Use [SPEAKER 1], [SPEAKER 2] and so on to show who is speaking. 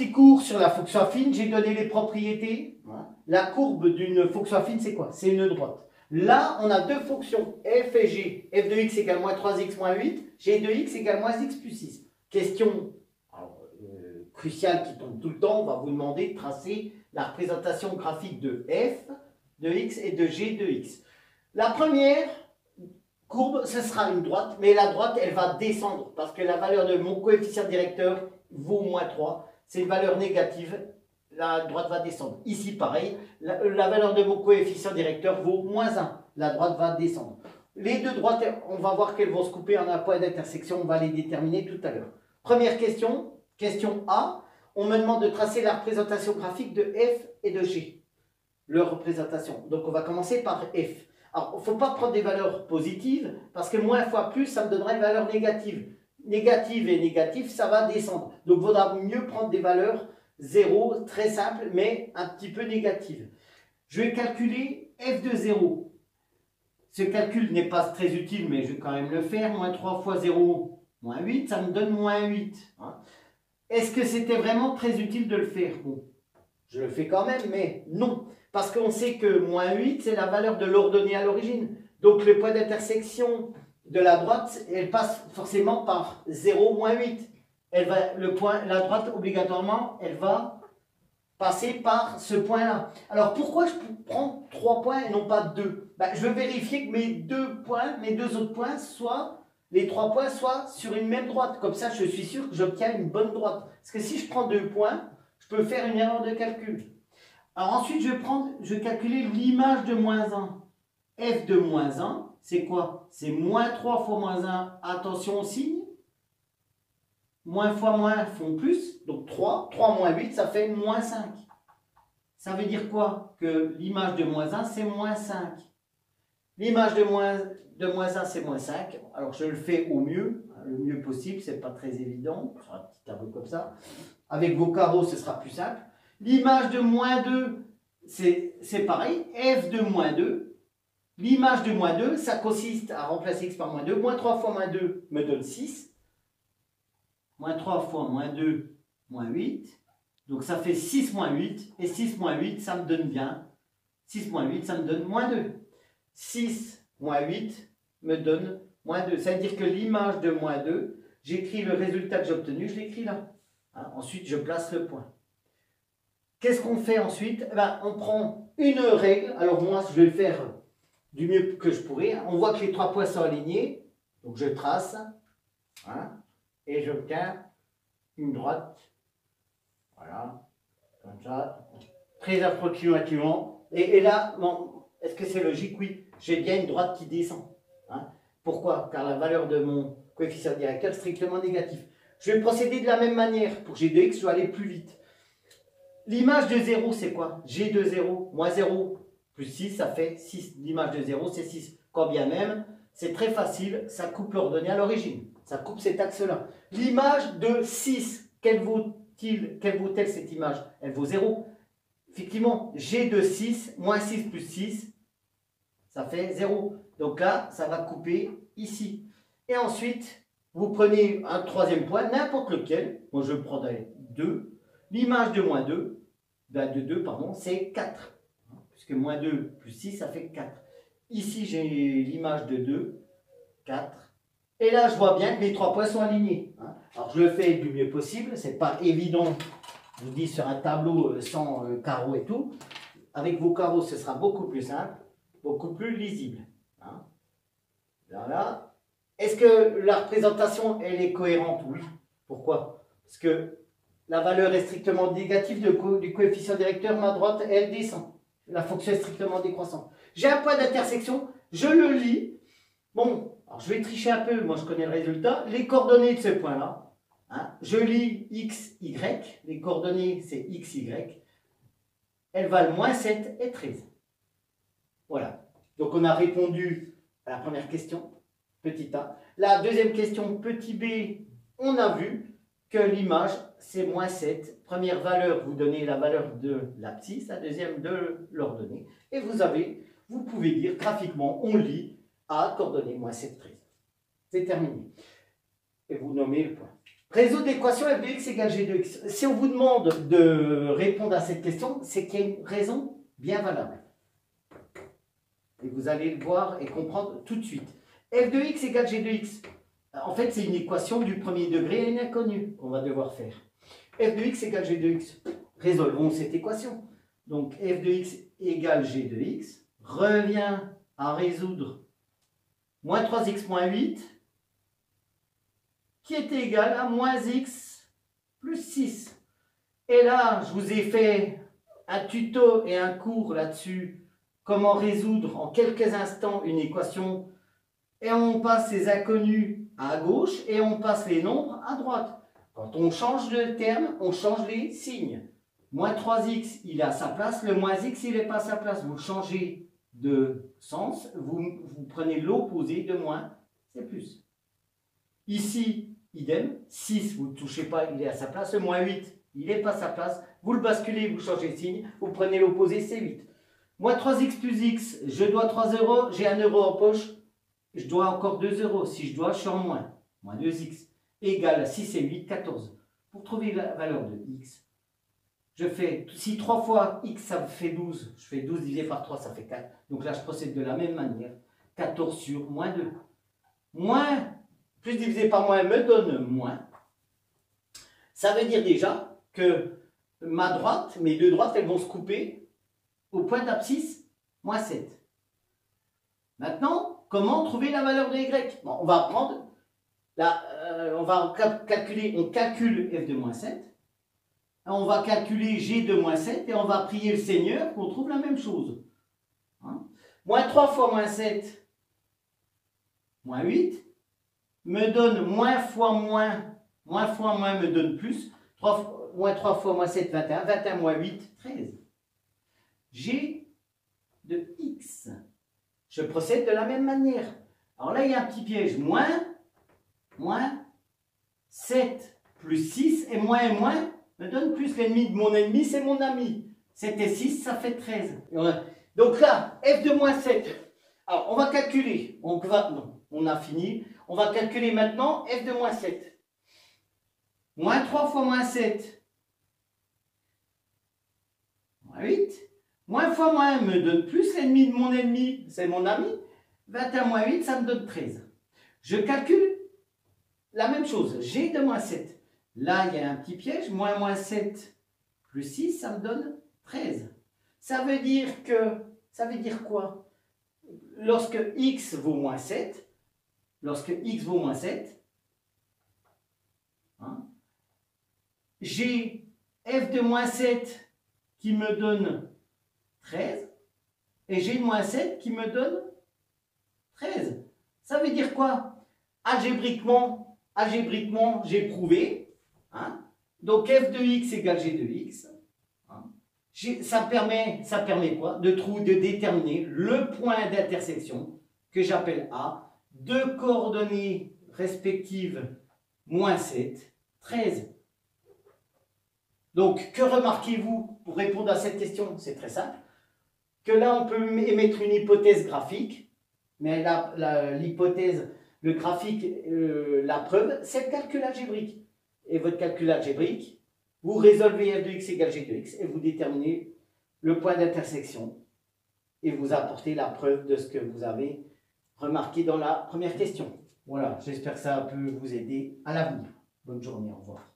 [SPEAKER 1] petit cours sur la fonction affine, j'ai donné les propriétés. La courbe d'une fonction affine, c'est quoi? C'est une droite. Là, on a deux fonctions, f et g. F de x égale moins 3x moins 8, g de x égale moins x plus 6. Question cruciale qui tombe tout le temps, on va vous demander de tracer la représentation graphique de f de x et de g de x. La première courbe, ce sera une droite, mais la droite, elle va descendre parce que la valeur de mon coefficient directeur vaut moins 3. C'est une valeur négative, la droite va descendre. Ici, pareil, la valeur de mon coefficient directeur vaut moins 1. La droite va descendre. Les deux droites, on va voir qu'elles vont se couper en un point d'intersection. On va les déterminer tout à l'heure. Première question, question A. On me demande de tracer la représentation graphique de f et de g. Leur représentation. Donc, on va commencer par f. Alors, il ne faut pas prendre des valeurs positives, parce que moins fois plus, ça me donnera une valeur négative. Négative et négative, ça va descendre. Donc, il vaudra mieux prendre des valeurs 0, très simples, mais un petit peu négatives. Je vais calculer f de 0. Ce calcul n'est pas très utile, mais je vais quand même le faire. Moins 3 fois 0, moins 8, ça me donne moins 8. Est-ce que c'était vraiment très utile de le faire? Bon, je le fais quand même, mais non. Parce qu'on sait que moins 8, c'est la valeur de l'ordonnée à l'origine. Donc, le point d'intersection de la droite, elle passe forcément par 0, moins 8. La droite, obligatoirement, elle va passer par ce point-là. Alors, pourquoi je prends 3 points et non pas 2? Je veux vérifier que mes deux autres points, les 3 points soient sur une même droite. Comme ça, je suis sûr que j'obtiens une bonne droite. Parce que si je prends 2 points, je peux faire une erreur de calcul. Alors ensuite, je vais calculer l'image de moins 1. F de moins 1, c'est quoi? C'est moins 3 fois moins 1. Attention au signe. Moins fois moins font plus. Donc 3 moins 8, ça fait moins 5. Ça veut dire quoi? Que l'image de moins 1, c'est moins 5. L'image de moins 1, c'est moins 5. Alors je le fais au mieux, le mieux possible. C'est pas très évident. Sur un petit tableau comme ça. Avec vos carreaux, ce sera plus simple. L'image de moins 2, c'est pareil, f de moins 2. L'image de moins 2, ça consiste à remplacer x par moins 2. Moins 3 fois moins 2 me donne 6. Moins 3 fois moins 2, moins 8. Donc ça fait 6 moins 8. Et 6 moins 8, ça me donne bien. 6 moins 8, ça me donne moins 2. 6 moins 8 me donne moins 2. Ça veut dire que l'image de moins 2, j'écris le résultat que j'ai obtenu, je l'écris là. Ensuite, je place le point. Qu'est-ce qu'on fait ensuite? On prend une règle. Alors moi, je vais le faire du mieux que je pourrais. On voit que les 3 points sont alignés. Donc je trace. Et j'obtiens une droite. Voilà. Comme ça. Très approximativement. Et là, bon, est-ce que c'est logique? Oui. J'ai bien une droite qui descend. Pourquoi? Car la valeur de mon coefficient directeur est strictement négatif. Je vais procéder de la même manière. Pour g de x, je vais aller plus vite. L'image de 0, c'est quoi? G de 0, moins 0 plus 6, ça fait 6. L'image de 0, c'est 6. Quand bien même, c'est très facile, ça coupe l'ordonnée à l'origine. Ça coupe cet axe-là. L'image de 6, quelle vaut-elle cette image? Elle vaut 0. Effectivement, G de 6, moins 6 plus 6, ça fait 0. Donc là, ça va couper ici. Et ensuite, vous prenez un troisième point, n'importe lequel. Moi, je prends 2. L'image de moins 2, c'est 4. Puisque moins 2 plus 6, ça fait 4. Ici, j'ai l'image de 2, 4. Et là, je vois bien que les 3 points sont alignés. Alors, je le fais du mieux possible. Ce n'est pas évident, je vous dis, sur un tableau sans carreaux et tout. Avec vos carreaux, ce sera beaucoup plus simple, beaucoup plus lisible. Là. Est-ce que la représentation, elle est cohérente? Oui. Pourquoi? Parce que la valeur est strictement négative du coefficient directeur, ma droite, elle descend. La fonction est strictement décroissante. J'ai un point d'intersection, je le lis. Bon, alors je vais tricher un peu, moi je connais le résultat. Les coordonnées de ce point-là, je lis x, y. Les coordonnées, c'est x, y. Elles valent moins 7 et 13. Voilà. Donc on a répondu à la première question, petit a. La deuxième question, petit b, on a vu que l'image, c'est moins 7. Première valeur, vous donnez la valeur de l'abscisse, la deuxième de l'ordonnée. Et vous pouvez dire graphiquement, on lit à coordonnée moins 7, 13. C'est terminé. Et vous nommez le point. Résoudre l'équation f de x égale g de x. Si on vous demande de répondre à cette question, c'est qu'il y a une raison bien valable. Et vous allez le voir et comprendre tout de suite. F de x égale g de x. En fait, c'est une équation du premier degré à une inconnue qu'on va devoir faire. F de x égale g de x. Résolvons cette équation. Donc, f de x égale g de x revient à résoudre moins 3x moins 8 qui était égal à moins x plus 6. Et là, je vous ai fait un tuto et un cours là-dessus, comment résoudre en quelques instants une équation. Et on passe les inconnus à gauche et on passe les nombres à droite. Quand on change de terme, on change les signes. Moins 3x, il est à sa place. Le moins x, il n'est pas à sa place. Vous le changez de sens. Vous prenez l'opposé de moins, c'est plus. Ici, idem. 6, vous ne touchez pas, il est à sa place. Le moins 8, il n'est pas à sa place. Vous le basculez, vous changez de signe. Vous prenez l'opposé, c'est 8. Moins 3x plus x, je dois 3 €. J'ai 1 € en poche. Je dois encore 2 €. Si je dois, je suis en moins. Moins 2x égale 6 et 8, 14. Pour trouver la valeur de x, je fais, si 3 fois x ça fait 12, je fais 12 divisé par 3, ça fait 4. Donc là, je procède de la même manière. 14 sur moins 2. Moins, plus divisé par moins me donne moins. Ça veut dire déjà que ma droite, mes deux droites, elles vont se couper au point d'abscisse, moins 7. Maintenant, comment trouver la valeur de y? Bon, on va prendre, on va calculer, on calcule f de moins 7. On va calculer g de moins 7 et on va prier le Seigneur qu'on trouve la même chose. Hein? Moins 3 fois moins 7, moins 8, me donne moins fois moins me donne plus. Moins 3 fois moins 7, 21, 21 moins 8, 13. G de x. Je procède de la même manière. Alors là, il y a un petit piège. Moins 7 plus 6 et moins me donne plus. L'ennemi de mon ennemi, c'est mon ami. 7 et 6, ça fait 13. Donc là, f de moins 7. Alors, on va calculer. On a fini. On va calculer maintenant f de moins 7. Moins 3 fois moins 7. Moins 8. Moins fois moins me donne plus. L'ennemi de mon ennemi, c'est mon ami. 21 moins 8, ça me donne 13. Je calcule la même chose. G de moins 7. Là, il y a un petit piège. Moins 7 plus 6, ça me donne 13. Ça veut dire quoi? Lorsque x vaut moins 7, hein, j'ai f de moins 7 qui me donne 13 et g de moins 7 qui me donne 13. Ça veut dire quoi? Algébriquement, j'ai prouvé. Hein? Donc f de x égale g de x. Hein? Ça permet quoi? De déterminer le point d'intersection que j'appelle A, deux coordonnées respectives, moins 7, 13. Donc, que remarquez-vous pour répondre à cette question? C'est très simple. Que là, on peut émettre une hypothèse graphique, mais l'hypothèse, le graphique, la preuve, c'est le calcul algébrique. Et votre calcul algébrique, vous résolvez f de x égale g de x et vous déterminez le point d'intersection et vous apportez la preuve de ce que vous avez remarqué dans la première question. Voilà, j'espère que ça peut vous aider à l'avenir. Bonne journée, au revoir.